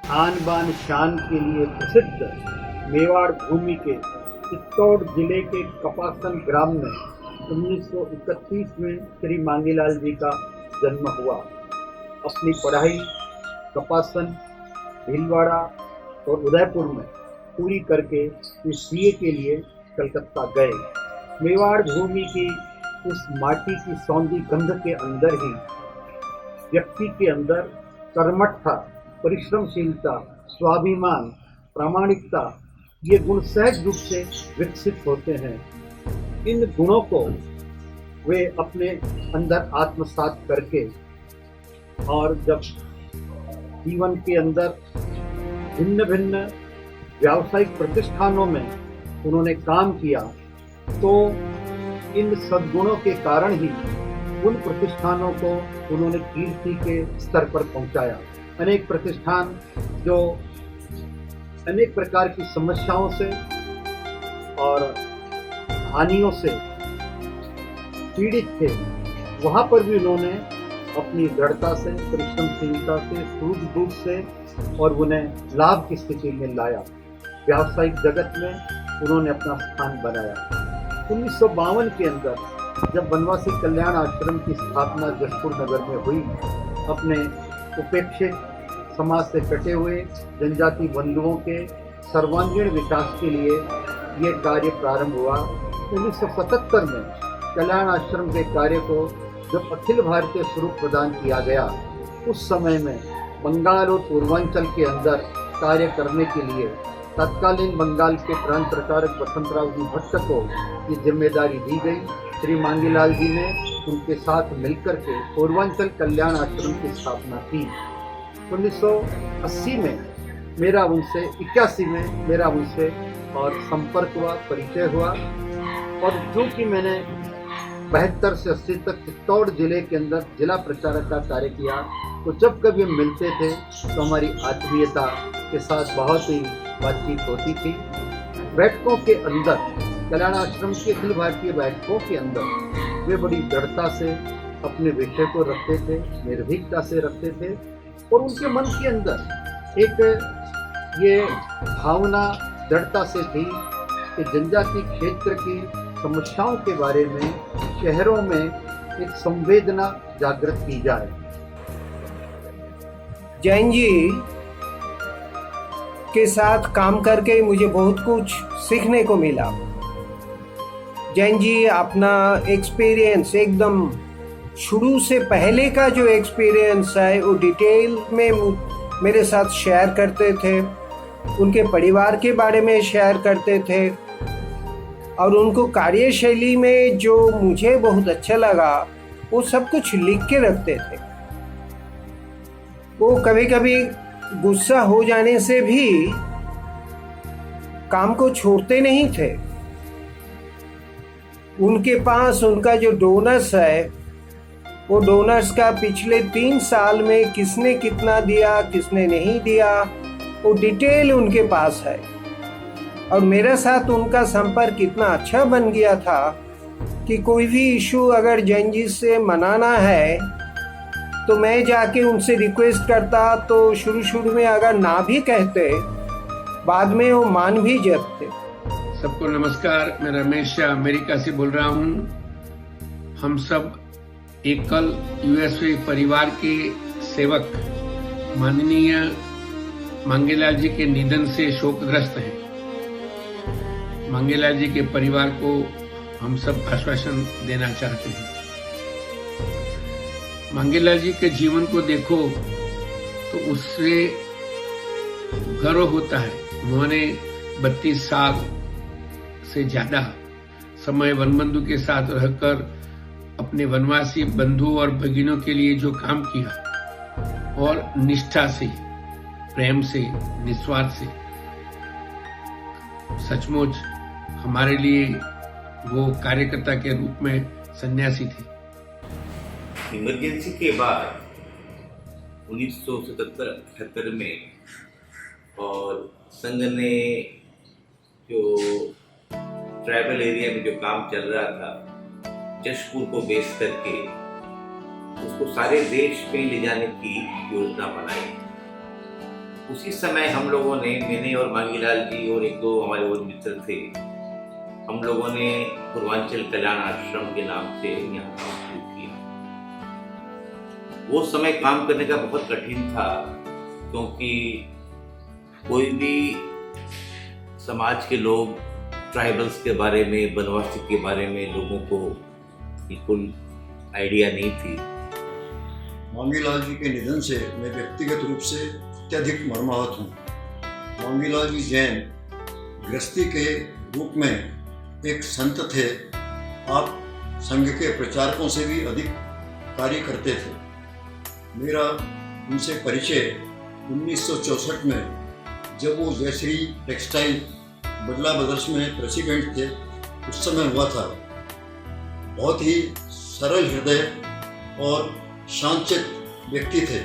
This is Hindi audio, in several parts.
आन बान शान के लिए प्रसिद्ध मेवाड़ भूमि के चित्तौड़ जिले के कपासन ग्राम में 1931 में श्री मांगीलाल जी का जन्म हुआ। अपनी पढ़ाई कपासन, भीलवाड़ा और उदयपुर में पूरी करके वे सीए के लिए कलकत्ता गए। मेवाड़ भूमि की उस माटी की सौंधी गंध के अंदर ही व्यक्ति के अंदर कर्मठता, परिश्रमशीलता, स्वाभिमान, प्रामाणिकता ये गुण सहज रूप से विकसित होते हैं। इन गुणों को वे अपने अंदर आत्मसात करके और जब जीवन के अंदर भिन्न भिन्न व्यावसायिक प्रतिष्ठानों में उन्होंने काम किया तो इन सद्गुणों के कारण ही उन प्रतिष्ठानों को उन्होंने कीर्ति के स्तर पर पहुंचाया। अनेक प्रतिष्ठान जो अनेक प्रकार की समस्याओं से और हानियों से पीड़ित थे, वहां पर भी उन्होंने अपनी दृढ़ता से, परिश्रमशीलता से, सूझबूझ से और उन्हें लाभ की स्थिति में लाया। व्यावसायिक जगत में उन्होंने अपना स्थान बनाया। 1952 के अंदर जब वनवासी कल्याण आश्रम की स्थापना जशपुर नगर में हुई, अपने उपेक्षित समाज से कटे हुए जनजाति बंधुओं के सर्वांगीण विकास के लिए ये कार्य प्रारंभ हुआ। 1977 में कल्याण आश्रम के कार्य को जब अखिल भारतीय स्वरूप प्रदान किया गया, उस समय में बंगाल और पूर्वांचल के अंदर कार्य करने के लिए तत्कालीन बंगाल के प्रांत प्रचारक वसंतराव जी भट्ट को ये जिम्मेदारी दी गई। श्री मांगीलाल जी ने उनके साथ मिलकर के पूर्वांचल कल्याण आश्रम की स्थापना की। 1980 में मेरा उनसे 81 में मेरा उनसे और संपर्क हुआ, परिचय हुआ और जो कि मैंने 72 से 80 तक चित्तौड़ जिले के अंदर जिला प्रचारक का कार्य किया, तो जब कभी हम मिलते थे तो हमारी आत्मीयता के साथ बहुत ही बातचीत होती थी। बैठकों के अंदर, कल्याण आश्रम की अखिल भारतीय बैठकों के अंदर वे बड़ी दृढ़ता से अपने विषय को रखते थे, निर्भीकता से रखते थे और उनके मन के अंदर एक ये भावना दृढ़ता से थी कि जनजाति क्षेत्र की समस्याओं के बारे में शहरों में एक संवेदना जागृत की जाए। जैन जी के साथ काम करके मुझे बहुत कुछ सीखने को मिला। जैन जी अपना एक्सपीरियंस एकदम शुरू से पहले का जो एक्सपीरियंस है वो डिटेल में मेरे साथ शेयर करते थे, उनके परिवार के बारे में शेयर करते थे और उनको कार्यशैली में जो मुझे बहुत अच्छा लगा वो सब कुछ लिख के रखते थे। वो कभी कभी गुस्सा हो जाने से भी काम को छोड़ते नहीं थे। उनके पास उनका जो डोनर्स है, वो डोनर्स का पिछले 3 साल में किसने कितना दिया, किसने नहीं दिया, वो डिटेल उनके पास है। और मेरे साथ उनका संपर्क इतना अच्छा बन गया था कि कोई भी इशू अगर जैन जी से मनाना है तो मैं जाके उनसे रिक्वेस्ट करता, तो शुरू में अगर ना भी कहते, बाद में वो मान भी जाते। सबको नमस्कार, मैं रमेश अमेरिका से बोल रहा हूँ। हम सब एकल यूएसए परिवार के सेवक माननीय मांगीलाल जी के निधन से शोकग्रस्त हैं। मांगीलाल जी के परिवार को हम सब आश्वासन देना चाहते हैं। मांगीलाल जी के जीवन को देखो तो उससे गर्व होता है। उन्होंने 32 साल से ज्यादा समय वनबंधु के साथ रहकर अपने वनवासी बंधु और भगिनों के लिए जो काम किया और निष्ठा से, प्रेम से, निस्वार्थ से, सचमुच हमारे लिए वो कार्यकर्ता के रूप में सन्यासी थे। इमरजेंसी के बाद 1977-78 में और संघ ने जो ट्राइबल एरिया में जो काम चल रहा था, जशपुर को बेस करके उसको सारे देश में ले जाने की योजना बनाई। उसी समय हम लोगों ने, मैंने और मांगीलाल जी और एक दो हमारे और मित्र थे, हम लोगों ने पूर्वांचल कल्याण आश्रम के नाम से यहाँ काम शुरू किया। वो समय काम करने का बहुत कठिन था, क्योंकि कोई भी समाज के लोग ट्राइबल्स के बारे में, बनवासी के बारे में लोगों को बिल्कुल आइडिया नहीं थी। मांगीलाल जी के निधन से मैं व्यक्तिगत रूप से अत्यधिक मर्माहत हूँ। मांगीलाल जी जैन गृहस्थी के रूप में एक संत थे। आप संघ के प्रचारकों से भी अधिक कार्य करते थे। मेरा उनसे परिचय 1964 में जब वो जयश्री टेक्सटाइल बदला ब्रदर्स में प्रेसिडेंट थे, उस समय हुआ था। बहुत ही सरल हृदय और शांतचित्त व्यक्ति थे।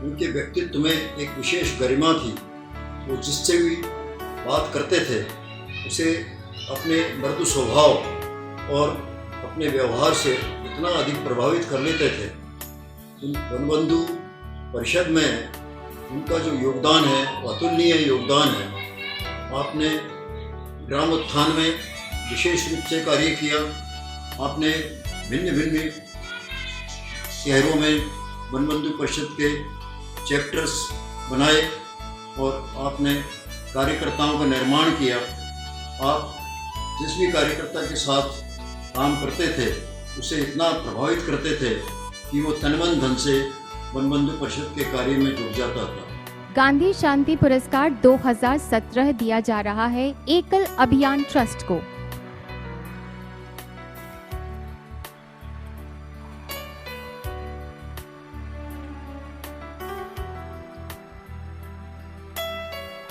उनके व्यक्तित्व में एक विशेष गरिमा थी। वो जिससे भी बात करते थे उसे अपने मृदु स्वभाव और अपने व्यवहार से इतना अधिक प्रभावित कर लेते थे। वनबंधु परिषद में उनका जो योगदान है वो अतुलनीय योगदान है। आपने ग्राम उत्थान में विशेष रूप से कार्य किया। आपने भिन्न भिन्न शहरों में वनबंधु परिषद के चैप्टर्स बनाए और आपने कार्यकर्ताओं का निर्माण किया। आप जिस भी कार्यकर्ता के साथ काम करते थे उसे इतना प्रभावित करते थे कि वो तन-मन धन से वनबंधु परिषद के कार्य में जुट जाता था। गांधी शांति पुरस्कार 2017 दिया जा रहा है एकल अभियान ट्रस्ट को।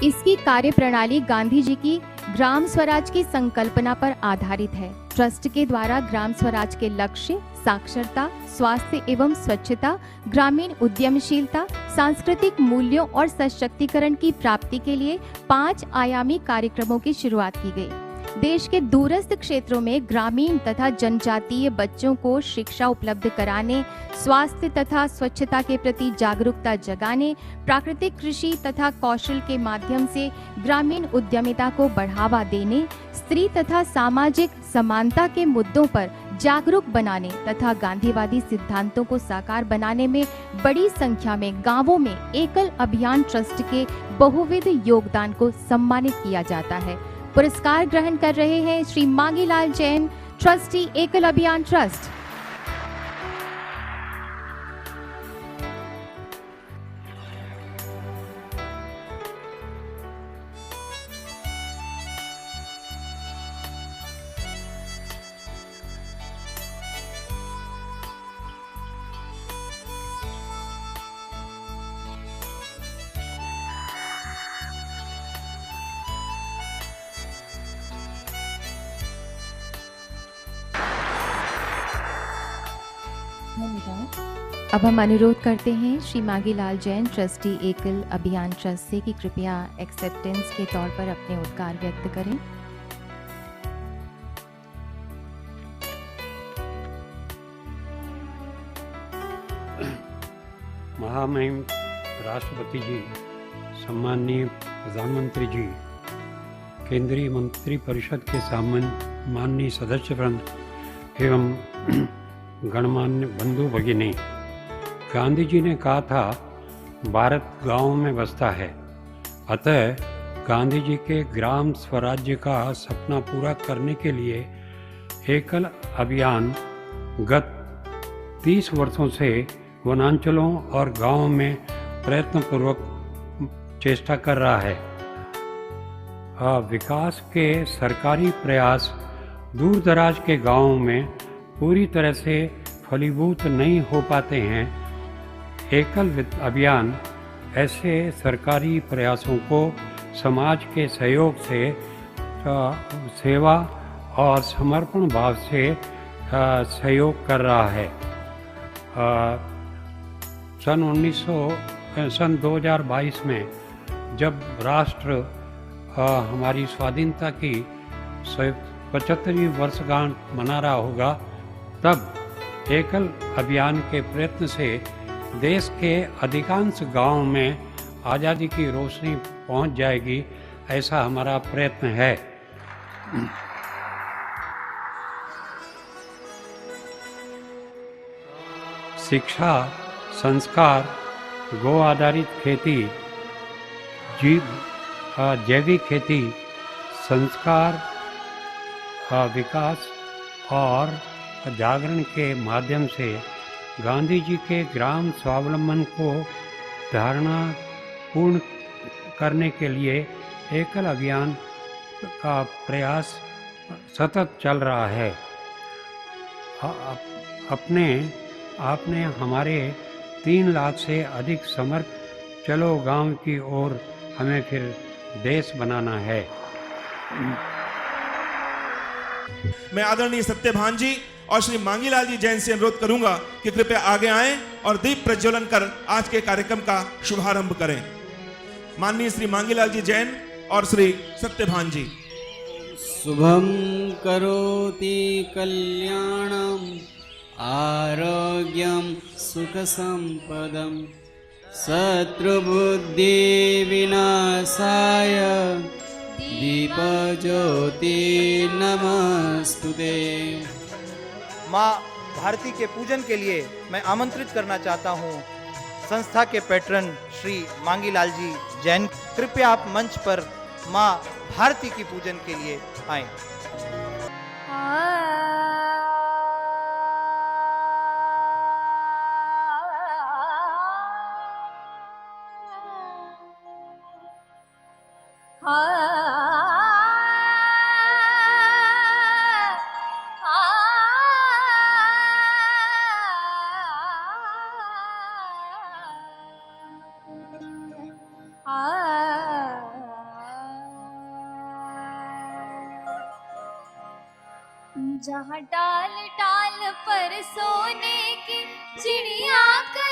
इसकी कार्यप्रणाली गांधी जी की ग्राम स्वराज की संकल्पना पर आधारित है। ट्रस्ट के द्वारा ग्राम स्वराज के लक्ष्य साक्षरता, स्वास्थ्य एवं स्वच्छता, ग्रामीण उद्यमशीलता, सांस्कृतिक मूल्यों और सशक्तिकरण की प्राप्ति के लिए 5 आयामी कार्यक्रमों की शुरुआत की गई। देश के दूरस्थ क्षेत्रों में ग्रामीण तथा जनजातीय बच्चों को शिक्षा उपलब्ध कराने, स्वास्थ्य तथा स्वच्छता के प्रति जागरूकता जगाने, प्राकृतिक कृषि तथा कौशल के माध्यम से ग्रामीण उद्यमिता को बढ़ावा देने, स्त्री तथा सामाजिक समानता के मुद्दों पर जागरूक बनाने तथा गांधीवादी सिद्धांतों को साकार बनाने में बड़ी संख्या में गांवों में एकल अभियान ट्रस्ट के बहुविध योगदान को सम्मानित किया जाता है। पुरस्कार ग्रहण कर रहे हैं श्री मांगीलाल जैन, ट्रस्टी एकल अभियान ट्रस्ट। अब हम अनुरोध करते हैं श्री मांगीलाल जैन, ट्रस्टी एकल अभियान ट्रस्ट से कि कृपया एक्सेप्टेंस के तौर पर अपने उद्गार व्यक्त करें। महामहिम राष्ट्रपति जी, सम्माननीय प्रधानमंत्री जी, केंद्रीय मंत्री परिषद के सामान्य माननीय सदस्यवृंद एवं गणमान्य बंधु भगिनी, गांधी जी ने कहा था भारत गांवों में बसता है। अतः गांधी जी के ग्राम स्वराज्य का सपना पूरा करने के लिए एकल अभियान गत 30 वर्षों से वनांचलों और गांवों में प्रयत्नपूर्वक चेष्टा कर रहा है। विकास के सरकारी प्रयास दूर दराज के गांवों में पूरी तरह से फलीभूत नहीं हो पाते हैं। एकल अभियान ऐसे सरकारी प्रयासों को समाज के सहयोग से सेवा और समर्पण भाव से सहयोग कर रहा है। सन 2022 में जब राष्ट्र हमारी स्वाधीनता की 75वीं वर्षगांठ मना रहा होगा, तब एकल अभियान के प्रयत्न से देश के अधिकांश गांवों में आज़ादी की रोशनी पहुंच जाएगी, ऐसा हमारा प्रयत्न है। शिक्षा, संस्कार, गौ आधारित खेती, जैविक खेती, संस्कार, विकास और जागरण के माध्यम से गांधी जी के ग्राम स्वावलंबन को धारणा पूर्ण करने के लिए एकल अभियान का प्रयास सतत चल रहा है। आपने हमारे 3 लाख से अधिक समर्थ चलो गांव की ओर, हमें फिर देश बनाना है। मैं आदरणीय सत्यभान जी और श्री मांगीलाल जी जैन से अनुरोध करूंगा कि कृपया आगे आएं और दीप प्रज्वलन कर आज के कार्यक्रम का शुभारंभ करें। माननीय श्री मांगीलाल जी जैन और श्री सत्यभान जी। शुभम करोति कल्याणम आरोग्यम सुख संपदम शत्रुबुद्धि विनाशाय दीपज्योति नमस्तुते। माँ भारती के पूजन के लिए मैं आमंत्रित करना चाहता हूँ संस्था के पैट्रन श्री मांगीलाल जी जैन। कृपया आप मंच पर माँ भारती की पूजन के लिए आएं। जहाँ टाल टाल पर सोने की चिड़िया कर